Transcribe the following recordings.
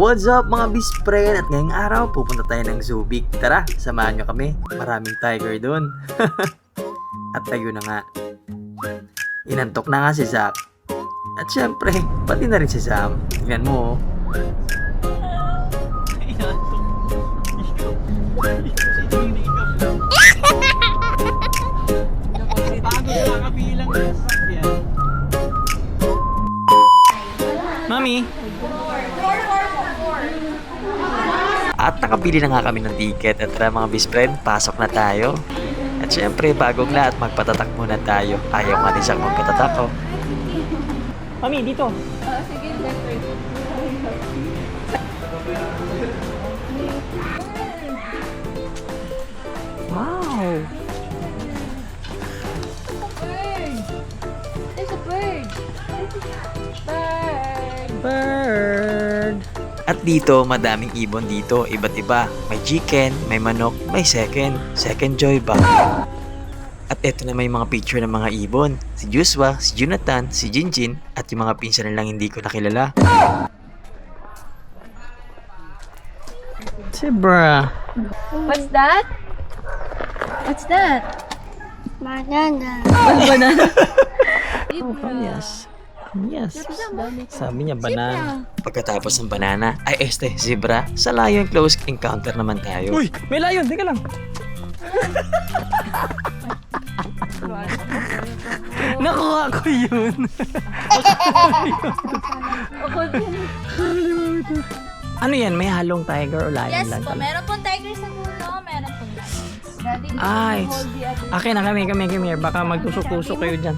What's up mga bispren? At ngayong araw pupunta tayo ng Zubik. Tara, samahan nyo kami. Maraming tiger doon. At tayo na nga. Inantok na nga si Zach. At syempre, pati na rin si Sam. Tingnan mo. Mami! At nakabili na nga kami ng ticket. At tara mga bispren, pasok na tayo. At syempre, bagong lahat, magpatatak muna tayo. Ayaw nga din siyang magpatatak, oh. Mami, dito. Sige, Wow! There's a bird. Bird. Bird! At dito, madaming ibon dito. Iba't iba. May chicken, may manok, may second. Second joy ba? At eto na may mga picture ng mga ibon. Si Joshua, si Jonathan, si Jinjin, at yung mga pinsan nilang hindi ko nakilala. Zebra. What's that? What's that? Banana. What's banana? Oh, yes. Yes. Sabi niya banana. Pagkatapos ng banana, ay zebra. Sa lion close encounter naman tayo. Uy! May lion! Teka lang! Nakuha ko yun! Ako din. Ano yan? May halong tiger o lion Yes lang? po, meron pong tiger sa dulo, meron pong lion. Daddy, Ay! hold the other. Akin na kami. Baka magtusok-tusok kayo dyan.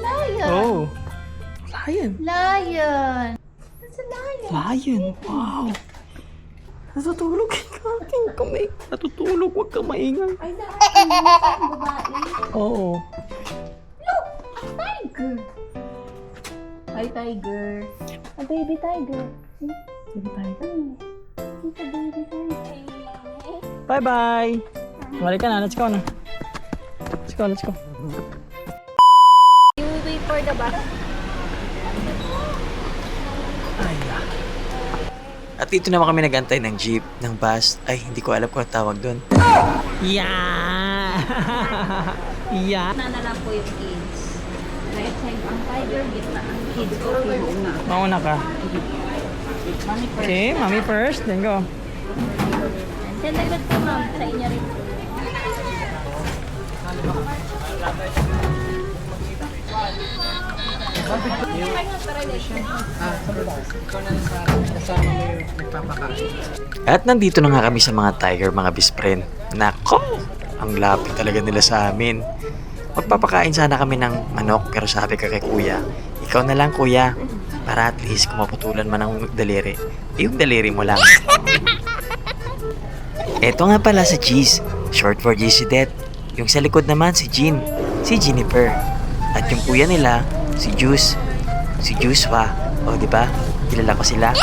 Lion. Oh! Lion! Lion. It's a lion. Lion! Wow! Natutulog ka aking kamay. Natutulog, huwag kang maingay. Ay, ang babae. Oo. Look! A tiger. Hi, tiger. A baby tiger. Sige tayo. It's a baby tiger. Bye-bye! Balik ka na. Let's go na. Let's go. You will wait for the bus. At dito naman kami nagantay ng jeep, ng bus. Ay, hindi ko alam kung ang tawag doon. Yeah! Yeah! Na lang po yung kids. Right side ang tiger, gitna ang kids. Okay, na. Mauna ka. Okay, mommy first. Then go. Then lagot po ma'am, sa inyo rin. At nandito na nga kami sa mga tiger, mga bispren. Nako! Ang lapit talaga nila sa amin. Magpapakain sana kami ng manok, pero sabi ka kay kuya, ikaw na lang kuya, para at least kung maputulan man ang daliri, yung daliri mo lang. Eto nga pala sa Cheese, short for Gisette. Yung sa likod naman si Jean, si Jennifer. At yung kuya nila, si Juice, si Joshua. O, di ba? Kilala ko sila.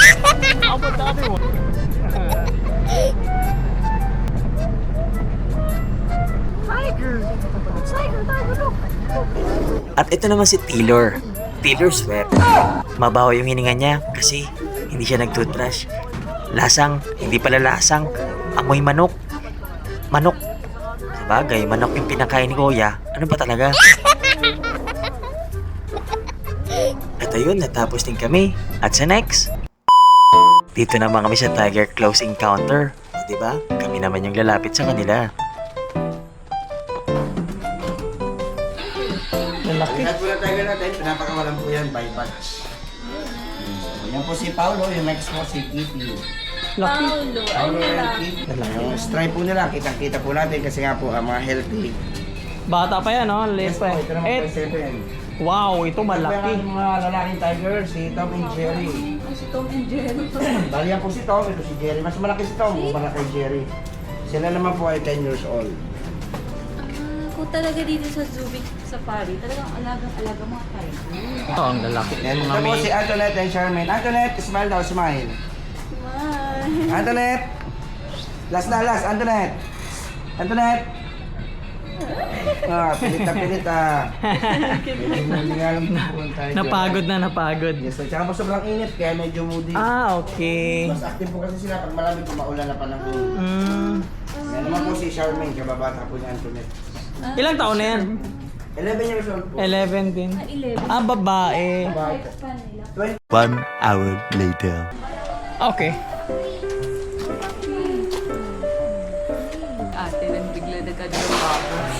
At ito naman si Taylor. Taylor Swift. Mabaho yung hininga niya kasi hindi siya nag-toothbrush. Lasang, hindi pala lasang. Amoy manok. Manok. Sabagay, manok yung pinakain ni Kuya. Ano ba talaga? At ayun, natapos din kami. At sa next, dito naman kami sa Tiger Close Encounter. O, diba? Kami naman yung lalapit sa kanila. Lalaki. Lahat po na tiger natin, pinapakawalan po yan by batch. Yan po si Paulo, yung next po si Kitty. Laki. Paulo and Kitty. Lalaki. Yung stripe po nila, kitang-kita po natin kasi nga po mga healthy. Bata pa yan, no? Liit Yes po, pa. ito naman po 7. Wow, ito Ito po malaki. yung mga lalaking tiger, si Tom and Jerry. Si Tom and Jerry. Bali yan po si Tom, ito si Jerry. Mas malaki si Tom, malaki si Jerry. Sila naman po ay 10 years old. Kung talaga dito sa Zubik Safari, talagang alagang-alaga mga tiger. Ito ang lalaki. And ito po si Antoinette and Charmaine. Antoinette, smile daw, smile. Wow. Antoinette! Last na, last. Antoinette! Antoinette! Pilit na pilit Hindi nga alam kung tayo. Napagod na napagod. Yes, sir. Tsaka po sobrang init, kaya medyo moody. Okay. Mas active po kasi sila pag malamig kung maulan na panahon. Yan naman po si Charmaine, kababata po ni Antoinette. Ilang taon na yan? 11 years old po. 11 din. 11. Babae. Babae. Pa nila. 1 hour later. Okay. Ate lang bigla nagkadalawabos.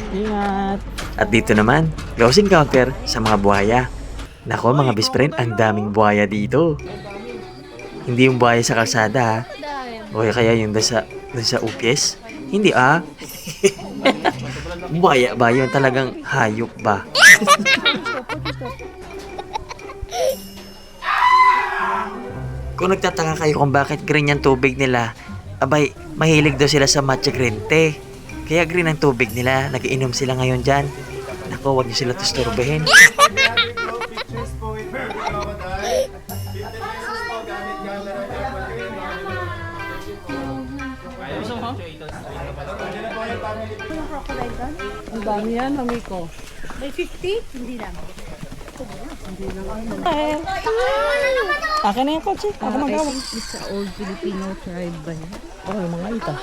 Ingat. At dito naman, close encounter sa mga buhaya. Nako mga best friend, ang daming buhaya dito. Hindi yung buhaya sa kalsada ha. O kaya yung doon sa UPS. Hindi buhaya ba yun? Talagang hayop ba? Kung nagtataka kayo kung bakit green yung tubig nila, abay, mahilig daw sila sa matcha green tea. Kaya green ang tubig nila, nagiinom sila ngayon dyan. Naku, huwag niyo sila tusturbehin. Ang dami yan, mami ko. May 50? Hindi lang. Akin na yung kotse. Ako magawa. It's a old Filipino tribe ba yan? Oh, yung mga ita.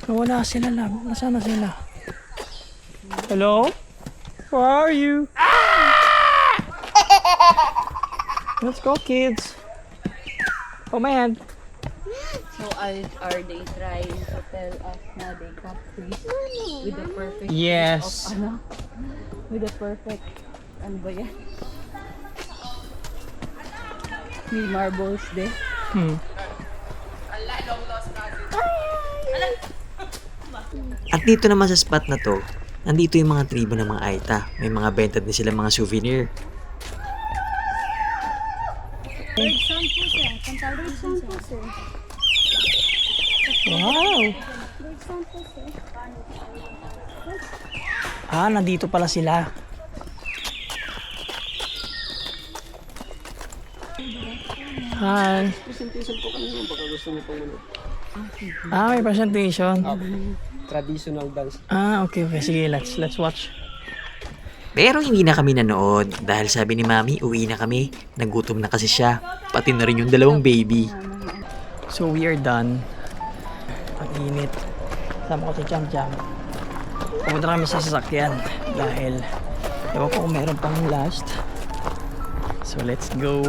Nawala sila lang. Nasaan na sila? Hello? Where are you? Let's go, kids. Oh, man. So are they trying to tell us na they got trees with the perfect Yes. of ano? With the perfect ano ba yan? May marbles din. At dito naman sa spot na to, nandito yung mga tribo ng mga Aita. May mga benta din sila mga souvenir. Wow! Nandito pala sila. Hi. Presentation po kami naman baka gusto niyo pong ano, May presentation. traditional dance. Okay. Sige, let's watch. Pero hindi na kami nanood dahil sabi ni Mami, uwi na kami. Nagutom na kasi siya. Pati na rin yung dalawang baby. So we are done. Ang init. Sama ko si Jam Jam. Pumunta kami sa sasakyan dahil ewan ko kung meron pang last. So let's go.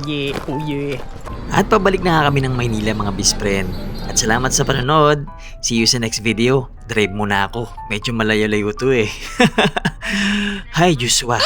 Yeah, oh yeah. At pabalik na nga kami ng Maynila mga best friend. At salamat sa panonood. See you sa next video. Drive muna ako. Medyo malayo-layo to eh. Hi, Joshua.